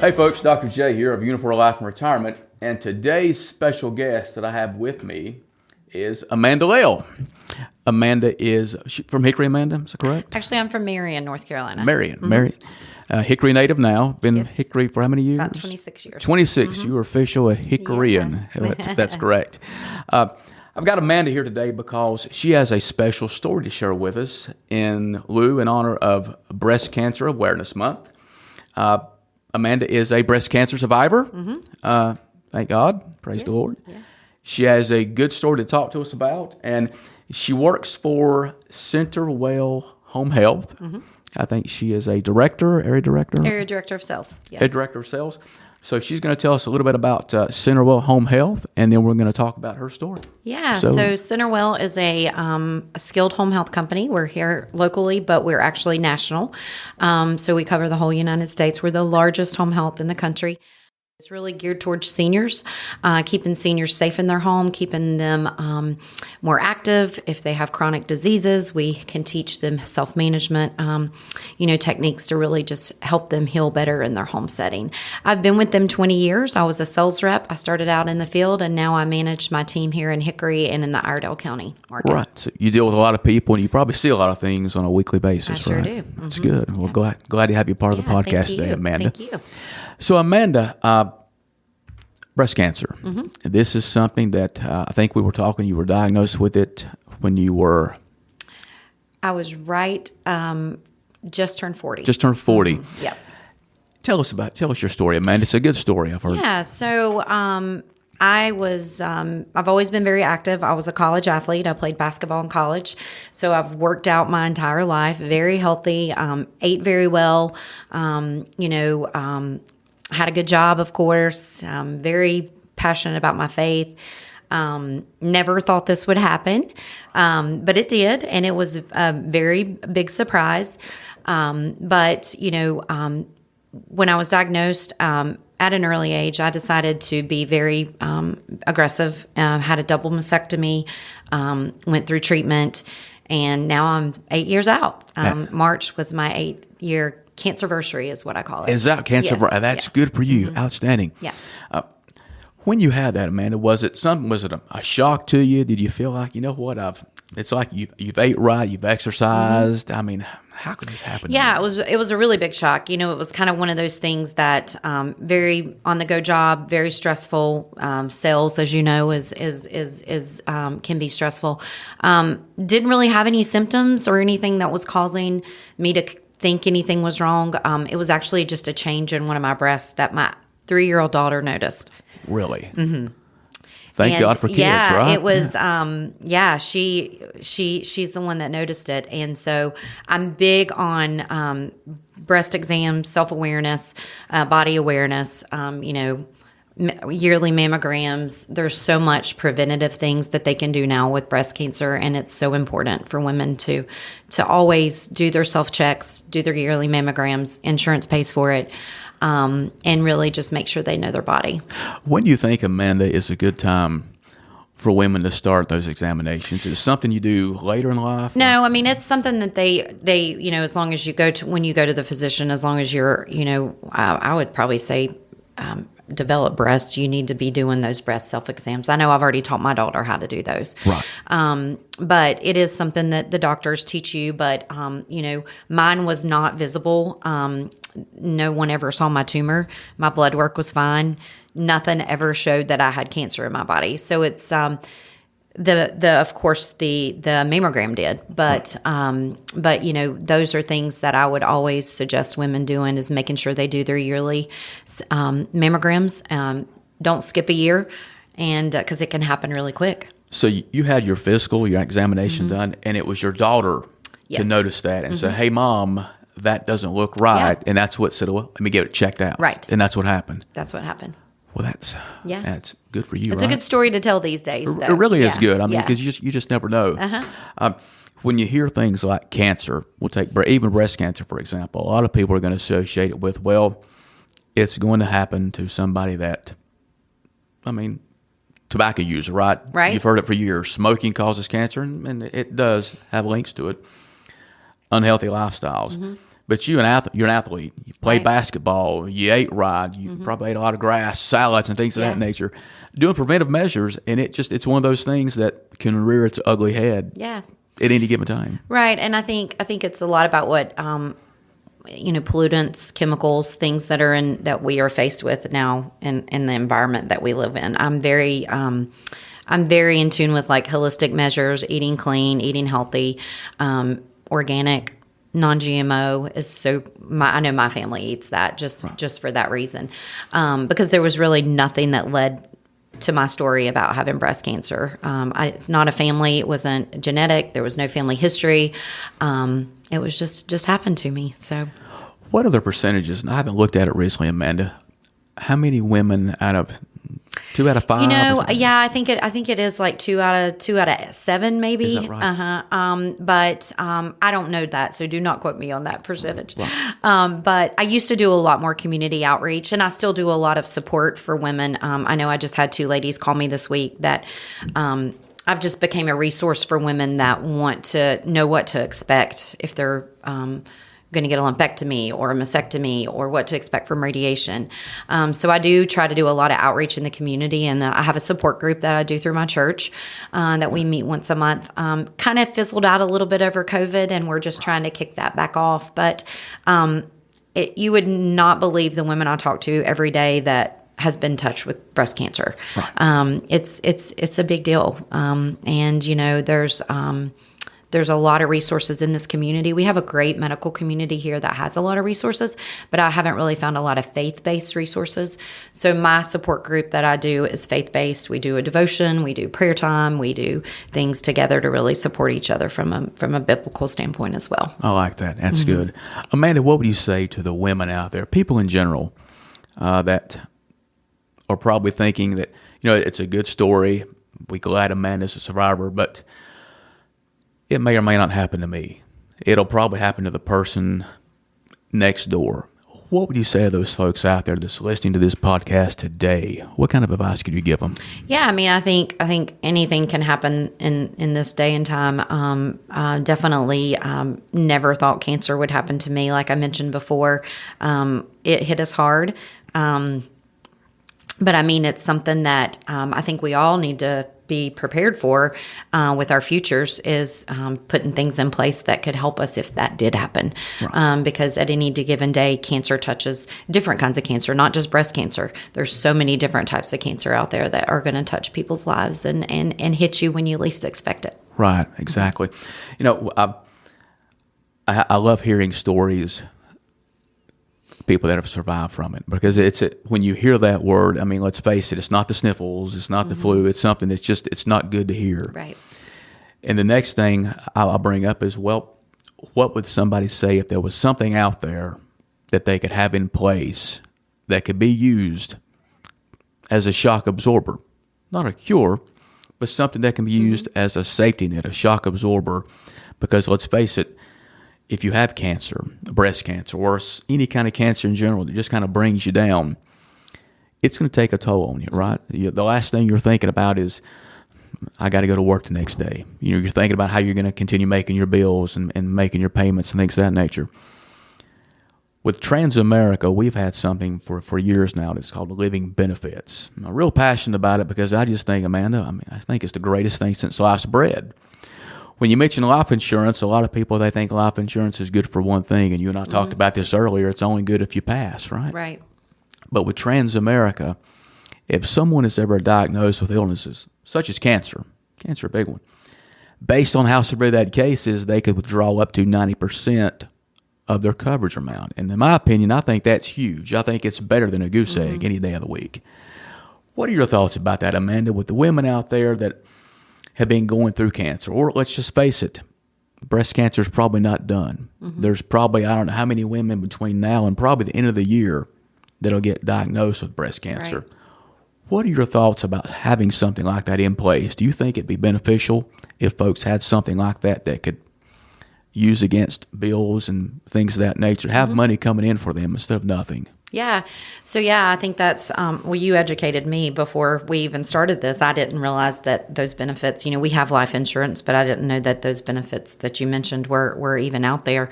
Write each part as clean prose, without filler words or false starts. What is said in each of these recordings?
Hey folks, Dr. J here of Unifor Life and Retirement, and today's special guest that I have with me is Amanda Lael. Amanda is from Hickory, Amanda, is that correct? Actually, I'm from Marion, North Carolina. Marion. Hickory native now. Been Hickory for how many years? About 26 years. 26. You are official a Hickoryan. Yeah. That's correct. I've got Amanda here today because she has a special story to share with us in honor of Breast Cancer Awareness Month. Amanda is a breast cancer survivor. Thank God. Praise the Lord. Yes. She has a good story to talk to us about, and she works for Centerwell Home Health. I think she is a director, area director? Area director of sales, yes. Area director of sales. So she's going to tell us a little bit about Centerwell Home Health, and then we're going to talk about her story. Yeah, so Centerwell is a skilled home health company. We're here locally, but we're actually national. So we cover the whole United States. We're the largest home health in the country. It's really geared towards seniors, keeping seniors safe in their home, keeping them more active. If they have chronic diseases, we can teach them self-management, techniques to really just help them heal better in their home setting. I've been with them 20 years. I was a sales rep. I started out in the field, and now I manage my team here in Hickory and in the Iredell County market. Right. So you deal with a lot of people, and you probably see a lot of things on a weekly basis, I right? sure do. That's good. Well, glad to have you part of the podcast today, Amanda. Thank you. So, Amanda, breast cancer. This is something that I think we were talking, you were diagnosed with it when you were... I was just turned 40. Just turned 40. Yep. Tell us your story, Amanda. It's a good story, I've heard. Yeah, so I've always been very active. I was a college athlete. I played basketball in college. So I've worked out my entire life, very healthy, ate very well, had a good job, of course, very passionate about my faith. Never thought this would happen, but it did, and it was a very big surprise. But when I was diagnosed at an early age, I decided to be very aggressive, had a double mastectomy, went through treatment, and now I'm 8 years out. March was my 8th year cancerversary is what I call it. Is that cancer? Yes. That's good for you. Outstanding. Yeah. When you had that, Amanda, was it a shock to you? Did you feel like, you know what, it's like you've ate right, you've exercised. I mean, how could this happen? Yeah, it was a really big shock. It was kind of one of those things that very on the go job, very stressful. Sales, as you know, is can be stressful. Didn't really have any symptoms or anything that was causing me to think anything was wrong. It was actually just a change in one of my breasts that my 3-year-old daughter noticed. Really? Thank God for kids, right? It was, she's the one that noticed it. And so I'm big on breast exams, self-awareness, body awareness, yearly mammograms. There's so much preventative things that they can do now with breast cancer, and it's so important for women to always do their self-checks, do their yearly mammograms. Insurance pays for it. And really just make sure they know their body. When do you think, Amanda, is a good time for women to start those examinations? Is it something you do later in life? No, I mean, it's something that they as long as when you go to the physician, as long as you're, I would probably say, develop breasts, you need to be doing those breast self-exams. I know I've already taught my daughter how to do those. Right. But it is something that the doctors teach you. But, mine was not visible. No one ever saw my tumor. My blood work was fine. Nothing ever showed that I had cancer in my body. So it's of course the mammogram did, but those are things that I would always suggest women doing, is making sure they do their yearly mammograms. Don't skip a year, and because it can happen really quick. So you had your physical, your examination done, and it was your daughter to notice that and say, "Hey, Mom, that doesn't look right," and that's what said, "Well, let me get it checked out." Right, and that's what happened. That's what happened. Well, that's good for you. It's a good story to tell these days, though. It really is good. I mean, because you just never know. When you hear things like cancer, we'll take even breast cancer, for example. A lot of people are going to associate it with, well, it's going to happen to somebody that, tobacco user, right? Right. You've heard it for years. Smoking causes cancer, and it does have links to it. Unhealthy lifestyles. But you're an athlete. You play Right. basketball. You ate right. You probably ate a lot of grass, salads, and things of Yeah. that nature. Doing preventive measures, and it's one of those things that can rear its ugly head Yeah. at any given time. Right. And I think it's a lot about what pollutants, chemicals, things that we are faced with now in the environment that we live in. I'm very in tune with like holistic measures, eating clean, eating healthy, organic, non-GMO is I know my family eats that just for that reason, because there was really nothing that led to my story about having breast cancer. It's not a family. It wasn't genetic. There was no family history. It was just happened to me. So, What are the percentages? And I haven't looked at it recently, Amanda. How many women out of 2 out of 5? yeah, I think it is like 2 out of 7, maybe. Is that right? But I don't know that, so do not quote me on that percentage. But I used to do a lot more community outreach, and I still do a lot of support for women. I know I just had 2 ladies call me this week that I've just became a resource for women that want to know what to expect if they're going to get a lumpectomy or a mastectomy or what to expect from radiation. So I do try to do a lot of outreach in the community, and I have a support group that I do through my church that we meet once a month. Kind of fizzled out a little bit over COVID, and we're just trying to kick that back off. But you would not believe the women I talk to every day that has been touched with breast cancer. Right. It's a big deal. And there's a lot of resources in this community. We have a great medical community here that has a lot of resources, but I haven't really found a lot of faith-based resources. So my support group that I do is faith-based. We do a devotion, we do prayer time, we do things together to really support each other from a biblical standpoint as well. I like that. That's good. Amanda, what would you say to the women out there, people in general, that are probably thinking that, it's a good story. We're glad Amanda's a survivor, but it may or may not happen to me. It'll probably happen to the person next door. What would you say to those folks out there that's listening to this podcast today? What kind of advice could you give them? Yeah, I mean, I think anything can happen in this day and time. Definitely never thought cancer would happen to me. Like I mentioned before, it hit us hard. But I mean, it's something that I think we all need to be prepared for with our futures, is putting things in place that could help us if that did happen. Right. Because at any given day, cancer touches different kinds of cancer, not just breast cancer. There's so many different types of cancer out there that are going to touch people's lives and hit you when you least expect it. Right, exactly. I love hearing stories, people that have survived from it, because when you hear that word, I mean, let's face it, it's not the sniffles, it's not the flu, it's something that's just, it's not good to hear. Right. And the next thing I'll bring up is, well, what would somebody say if there was something out there that they could have in place that could be used as a shock absorber? Not a cure, but something that can be used as a safety net, a shock absorber, because let's face it, if you have cancer, breast cancer, or any kind of cancer in general that just kind of brings you down, it's going to take a toll on you, right? The last thing you're thinking about is, I got to go to work the next day. You're thinking about how you're going to continue making your bills and making your payments and things of that nature. With Transamerica, we've had something for years now that's called living benefits. I'm real passionate about it because I just think, Amanda, I think it's the greatest thing since sliced bread. When you mention life insurance, a lot of people, they think life insurance is good for one thing, and you and I talked about this earlier, it's only good if you pass, right? Right. But with Transamerica, if someone is ever diagnosed with illnesses, such as cancer a big one, based on how severe that case is, they could withdraw up to 90% of their coverage amount. And in my opinion, I think that's huge. I think it's better than a goose egg any day of the week. What are your thoughts about that, Amanda, with the women out there that have been going through cancer? Or let's just face it, breast cancer is probably not done. There's probably, I don't know how many women between now and probably the end of the year that'll get diagnosed with breast cancer. Right. What are your thoughts about having something like that in place? Do you think it'd be beneficial if folks had something like that that could use against bills and things of that nature, have money coming in for them instead of nothing? Yeah. So, yeah, I think that's, you educated me before we even started this. I didn't realize that those benefits, we have life insurance, but I didn't know that those benefits that you mentioned were even out there.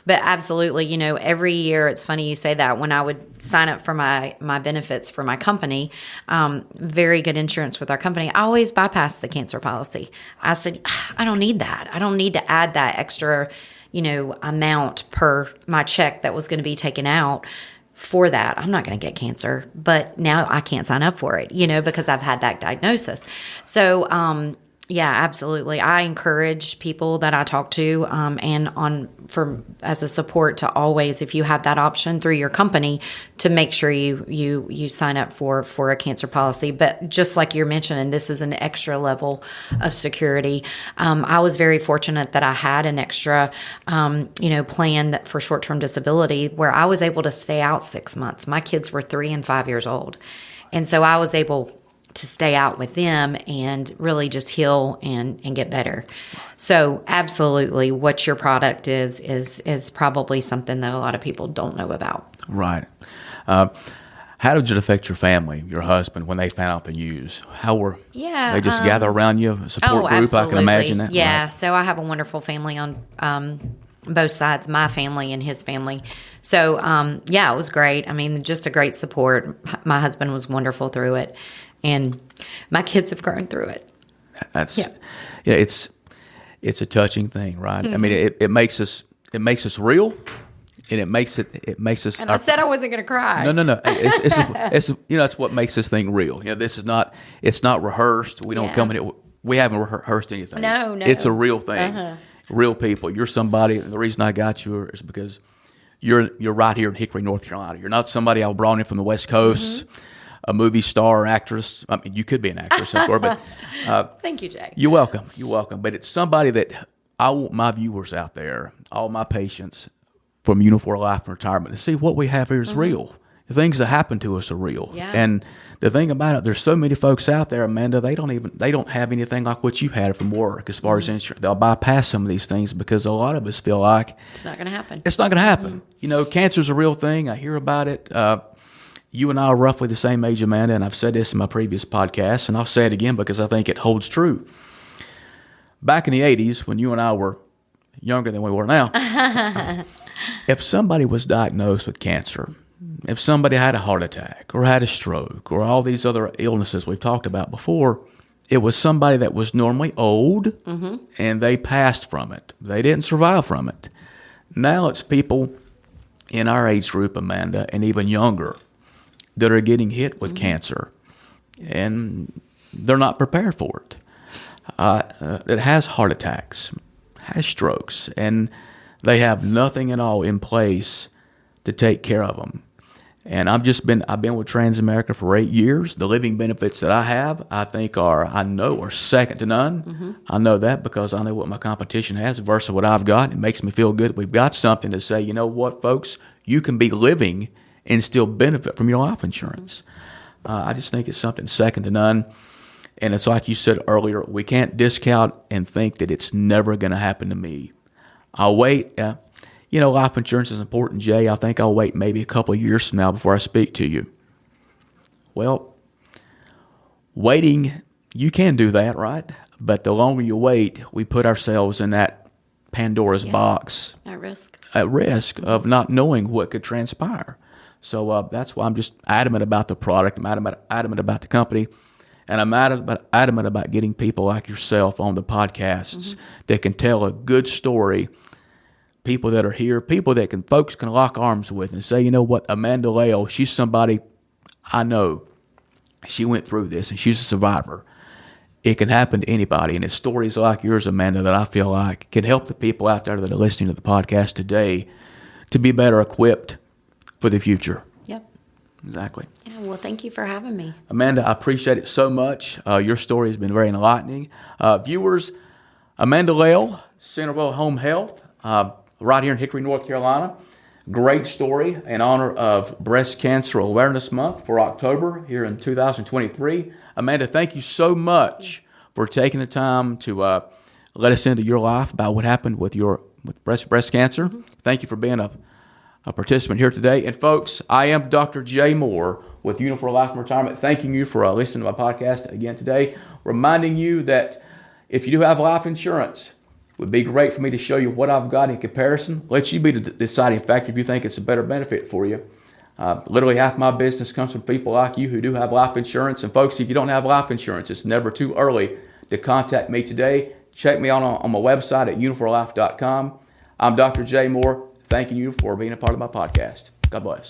But absolutely, every year, it's funny you say that. When I would sign up for my benefits for my company, very good insurance with our company, I always bypassed the cancer policy. I said, I don't need that. I don't need to add that extra, amount per my check that was going to be taken out for that. I'm not going to get cancer, but now I can't sign up for it, because I've had that diagnosis. So, yeah, absolutely. I encourage people that I talk to, as a support, to always, if you have that option through your company, to make sure you sign up for a cancer policy. But just like you're mentioning, this is an extra level of security. I was very fortunate that I had an extra, plan that for short-term disability where I was able to stay out 6 months. My kids were 3 and 5 years old, and so I was able to stay out with them and really just heal and get better. So absolutely, what your product is probably something that a lot of people don't know about. Right. How did it affect your family, your husband, when they found out the news? How were they just gather around you, a support group? Absolutely. I can imagine that. Yeah. Right. So I have a wonderful family on both sides, my family and his family. So it was great. I mean, just a great support. My husband was wonderful through it. And my kids have grown through it. It's a touching thing, right? Mm-hmm. I mean, it makes us real, and it makes us. And I said I wasn't going to cry. No. It's what makes this thing real. This is not. It's not rehearsed. We don't come in it. We haven't rehearsed anything. No. It's a real thing. Real people. You're somebody. And the reason I got you is because you're right here in Hickory, North Carolina. You're not somebody I brought in from the West Coast. Mm-hmm. A movie star or actress. I mean, you could be an actress, of course, but thank you, Jay. You're welcome. You're welcome. But it's somebody that I want my viewers out there, all my patients from Unifor Life and Retirement, to see what we have here is real. The things that happen to us are real. Yeah. And the thing about it, there's so many folks out there, Amanda, they don't have anything like what you had from work as far as insurance. They'll bypass some of these things because a lot of us feel like it's not going to happen. It's not going to happen. Cancer's a real thing. I hear about it. You and I are roughly the same age, Amanda, and I've said this in my previous podcast, and I'll say it again because I think it holds true. Back in the 80s, when you and I were younger than we were now, if somebody was diagnosed with cancer, if somebody had a heart attack or had a stroke or all these other illnesses we've talked about before, it was somebody that was normally old, and they passed from it. They didn't survive from it. Now it's people in our age group, Amanda, and even younger, that are getting hit with cancer, and they're not prepared for it. It has heart attacks, has strokes, and they have nothing at all in place to take care of them. And I've been with Transamerica for 8 years. The living benefits that I have, I know are second to none. Mm-hmm. I know that because I know what my competition has versus what I've got. It makes me feel good. We've got something to say, you know what, folks, you can be living and still benefit from your life insurance. I just think it's something second to none. And it's like you said earlier, we can't discount and think that it's never going to happen to me. I'll wait. Life insurance is important, Jay. I think I'll wait maybe a couple of years from now before I speak to you. Well, waiting, you can do that, right? But the longer you wait, we put ourselves in that Pandora's box. At risk of not knowing what could transpire. So that's why I'm just adamant about the product. I'm adamant about the company. And I'm adamant about getting people like yourself on the podcasts that can tell a good story. People that are here, people that folks can lock arms with and say, you know what, Amanda Lael, she's somebody I know. She went through this and she's a survivor. It can happen to anybody. And it's stories like yours, Amanda, that I feel like can help the people out there that are listening to the podcast today to be better equipped for the future. Yep. Exactly. Yeah, well, thank you for having me. Amanda, I appreciate it so much. Your story has been very enlightening. Viewers, Amanda Lael, Centerville Home Health, right here in Hickory, North Carolina. Great story in honor of Breast Cancer Awareness Month for October here in 2023. Amanda, thank you so much for taking the time to let us into your life about what happened with breast cancer. Mm-hmm. Thank you for being a participant here today. And folks, I am Dr. Jay Moore with Unifor Life and Retirement, thanking you for listening to my podcast again today, reminding you that if you do have life insurance, It would be great for me to show you what I've got in comparison. Let you be the deciding factor if you think it's a better benefit for you. Literally half my business comes from people like you who do have life insurance. And folks, if you don't have life insurance, it's never too early to contact me today. Check me out on my website at uniforlife.com. I'm Dr. Jay Moore, thanking you for being a part of my podcast. God bless.